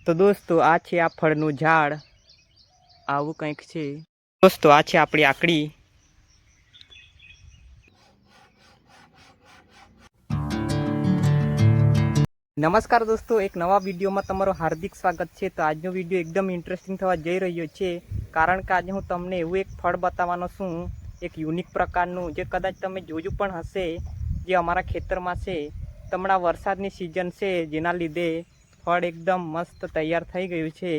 તો દોસ્તો આ છે આ ફળનું ઝાડ, આવું કંઈક છે દોસ્તો. આ છે આપણી આકડી. નમસ્કાર દોસ્તો, એક નવા વિડીયોમાં તમારું હાર્દિક સ્વાગત છે. તો આજનો વિડીયો એકદમ ઇન્ટરેસ્ટિંગ થવા જઈ રહ્યો છે, કારણ કે આજે હું તમને એવું એક ફળ બતાવવાનો છું, એક યુનિક પ્રકારનું, જે કદાચ તમે જોયું પણ હશે, જે અમારા ખેતરમાં છે. હમણાં વરસાદની સિઝન છે, જેના લીધે ફળ એકદમ મસ્ત તૈયાર થઈ ગયું છે.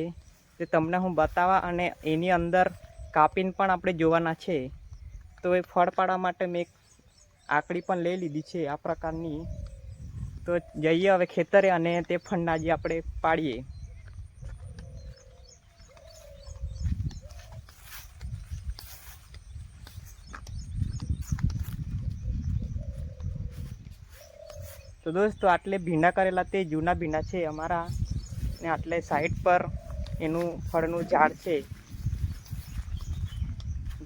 તે તમને હું બતાવવા અને એની અંદર કાપીને પણ આપણે જોવાના છે. તો એ ફળ પાડવા માટે મેં એક આકડી પણ લઈ લીધી છે આ પ્રકારની. તો જઈએ હવે ખેતરે અને તે ફળના જે આપણે પાડીએ. તો દોસ્તો આટલે ભીંડા કરેલા તે જૂના ભીંડા છે અમારા, ને આટલે સાઈડ પર એનું ફળનું ઝાડ છે,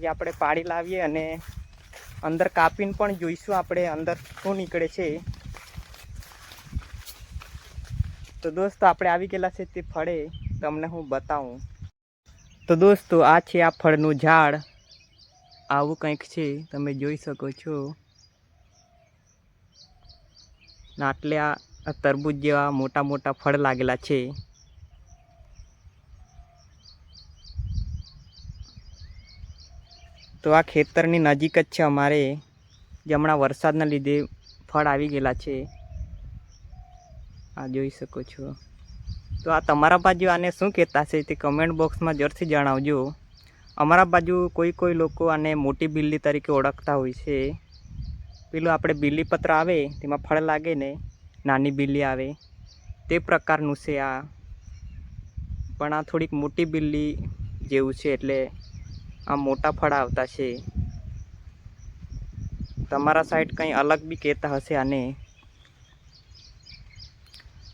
જે આપણે પાડી લાવીએ અને અંદર કાપીને પણ જોઈશું આપણે અંદર શું નીકળે છે. તો દોસ્તો આપણે આવી ગયેલા છે તે ફળે, તમને હું બતાવું. તો દોસ્તો આ છે આ ફળનું ઝાડ, આવું કંઈક છે, તમે જોઈ શકો છો. આટલે આ તરબૂચ જેવા મોટા મોટા ફળ લાગેલા છે. તો આ ખેતરની નજીક જ છે અમારે, જે હમણાં વરસાદના લીધે ફળ આવી ગયેલા છે, આ જોઈ શકો છો. તો આ તમારા બાજુ આને શું કહેતા છે તે કમેન્ટ બોક્સમાં જરૂરથી જણાવજો. અમારા બાજુ કોઈ લોકો આને મોટી બિલ્લી તરીકે ઓળખતા હોય છે. પેલું આપણે બિલ્લીપત્ર આવે તેમાં ફળ લાગે ને, નાની બિલ્લી આવે તે પ્રકારનું છે આ, પણ આ થોડીક મોટી બિલ્લી જેવું છે, એટલે આ મોટા ફળ આવતા છે. તમારા સાઈડ કંઈ અલગ બી કહેતા હશે આને.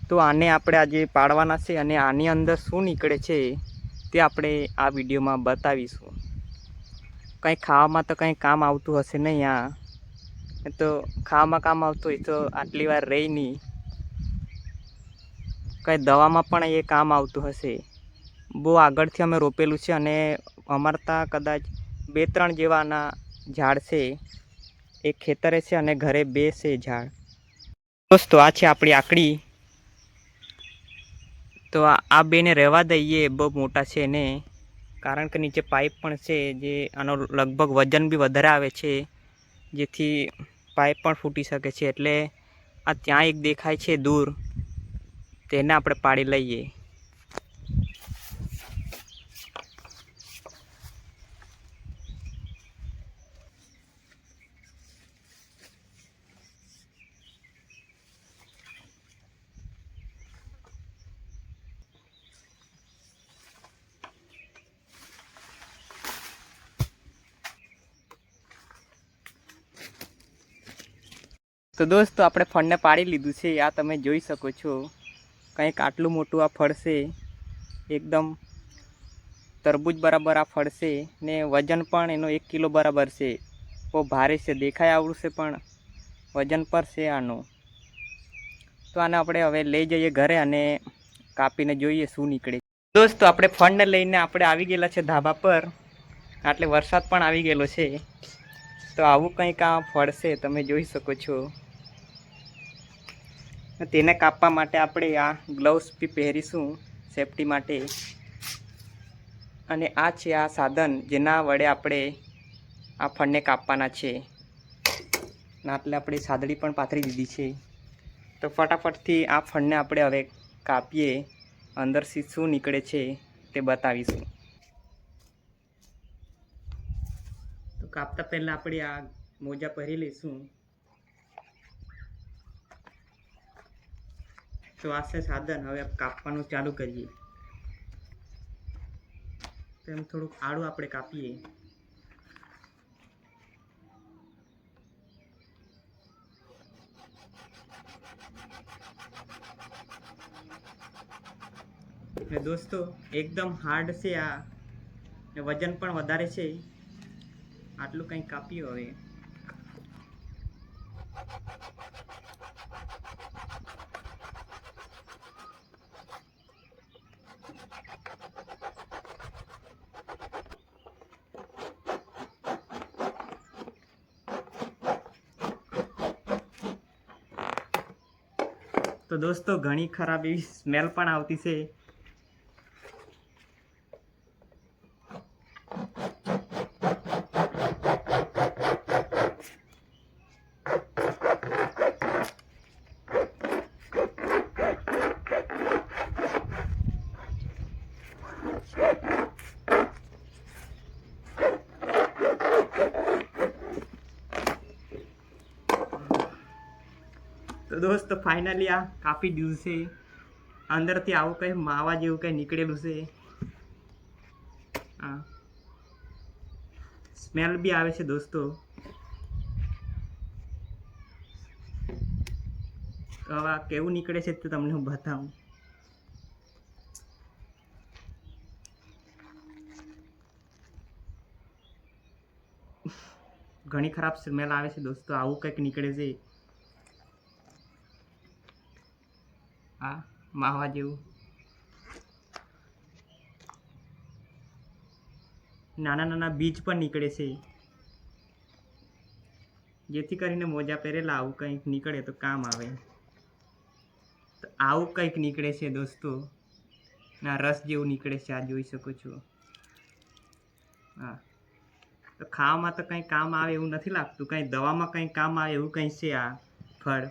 તો આને આપણે આજે પાડવાના છે અને આની અંદર શું નીકળે છે તે આપણે આ વિડીયોમાં બતાવીશું. કંઈ ખાવામાં તો કંઈ કામ આવતું હશે નહીં. આ તો ખાવામાં કામ આવતું હોય તો આટલી વાર રહી નહીં. કંઈ દવામાં પણ એ કામ આવતું હશે. બહુ આગળથી અમે રોપેલું છે અને અમારે ત્યાં કદાચ 2-3 જેવાના ઝાડ છે. એક ખેતરે છે અને ઘરે 2 છે ઝાડ. દોસ્તો આ છે આપણી આકડી. તો આ બેને રહેવા દઈએ, બહુ મોટા છે ને, કારણ કે નીચે પાઇપ પણ છે, જે આનો લગભગ વજન બી વધારે આવે છે, જેથી પાઇપ પણ ફૂટી શકે છે. એટલે આ ત્યાં એક દેખાય છે દૂર, તેને આપણે પાડી લઈએ. તો દોસ્તો આપણે ફળને પાડી લીધું છે. આ તમે જોઈ શકો છો, કંઈક આટલું મોટું આ ફળ છે. એકદમ તરબૂચ બરાબર આ ફળ છે ને વજન પણ એનો 1 કિલો બરાબર છે. બહુ ભારે છે, દેખાય આવડું છે પણ વજન પર છે આનું. તો આને આપણે હવે લઈ જઈએ ઘરે અને કાપીને જોઈએ શું નીકળે. દોસ્તો આપણે ફળને લઈને આપણે આવી ગયેલા છે ધાબા પર, એટલે વરસાદ પણ આવી ગયેલો છે. તો આવું કંઈક આ ફળ છે, તમે જોઈ શકો છો. તેને કાપવા માટે આપણે આ ગ્લવ્સ બી પહેરીશું સેફટી માટે. અને આ છે આ સાધન, જેના વડે આપણે આ ફળને કાપવાના છે. એટલે આપણે સાદડી પણ પાથરી દીધી છે. તો ફટાફટથી આ ફળને આપણે હવે કાપીએ, અંદરથી શું નીકળે છે તે બતાવીશું. તો કાપતા પહેલાં આપણે આ મોજા પહેરી લઈશું. તો આ છે સાધન, હવે કાપવાનું ચાલુ કરીએ. તો એમ થોડુંક આડું આપણે કાપીએ. ને દોસ્તો એકદમ હાર્ડ છે આ, ને વજન પણ વધારે છે. આટલું કંઈક કાપ્યું હવે. તો દોસ્તો ઘણી ખરાબ એવી સ્મેલ પણ આવતી છે. તો દોસ્તો ફાઇનલી આ કાપી દીધું છે. અંદરથી આવું કંઈ માવા જેવું કંઈ નીકળેલું છે. હા, સ્મેલ બી આવે છે દોસ્તો. તો હવે આ કેવું નીકળે છે તે તમને હું બતાવું. ઘણી ખરાબ સ્મેલ આવે છે દોસ્તો. આવું કંઈક નીકળે છે. હા, માવા જેવું. નાના નાના બીજ પણ નીકળે છે. જેથી કરીને મોજા પહેરેલા આવું કંઈક નીકળે તો કામ આવે. તો આવું કંઈક નીકળે છે દોસ્તો. ના રસ જેવું નીકળે છે, આ જોઈ શકો છો. હા, તો ખાવામાં તો કંઈ કામ આવે એવું નથી લાગતું. કંઈ દવામાં કંઈ કામ આવે એવું કંઈ છે આ ફળ.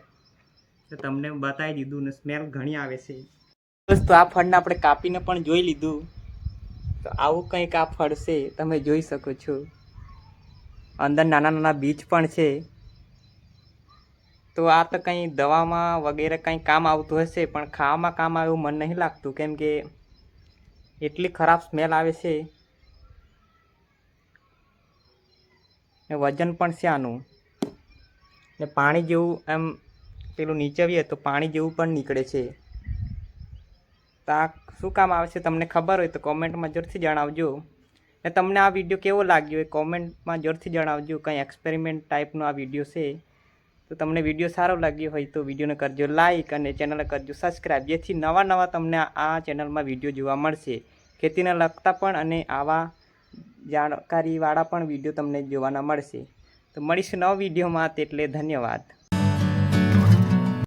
તો તમને બતાવી દીધું ને સ્મેલ ઘણી આવે છે દોસ્તો. આ ફળને આપણે કાપીને પણ જોઈ લીધું. તો આવું કંઈક આ ફળ છે, તમે જોઈ શકો છો. અંદર નાના નાના બીજ પણ છે. તો આ તો કંઈ દવામાં વગેરે કંઈ કામ આવતું હશે, પણ ખાવામાં કામ આવે એવું મને નહીં લાગતું, કેમ કે એટલી ખરાબ સ્મેલ આવે છે. ને વજન પણ છે આનું. ને પાણી જેવું એમ પેલું નીચવીએ તો પાણી જેવું પણ નીકળે છે. તો આ શું કામ આવે છે તમને ખબર હોય તો કોમેન્ટમાં જરૂરથી જણાવજો. ને તમને આ વિડીયો કેવો લાગ્યો એ કોમેન્ટમાં જરૂરથી જણાવજો. કંઈ એક્સપેરિમેન્ટ ટાઈપનો આ વિડીયો છે. તો તમને વિડીયો સારો લાગ્યો હોય તો વિડીયોને કરજો લાઈક અને ચેનલને કરજો સબસ્ક્રાઈબ, જેથી નવા નવા તમને આ ચેનલમાં વિડીયો જોવા મળશે. ખેતીને લગતા પણ અને આવા જાણકારીવાળા પણ વિડીયો તમને જોવાના મળશે. તો મળીશું નવા વિડીયોમાં. એટલે ધન્યવાદ.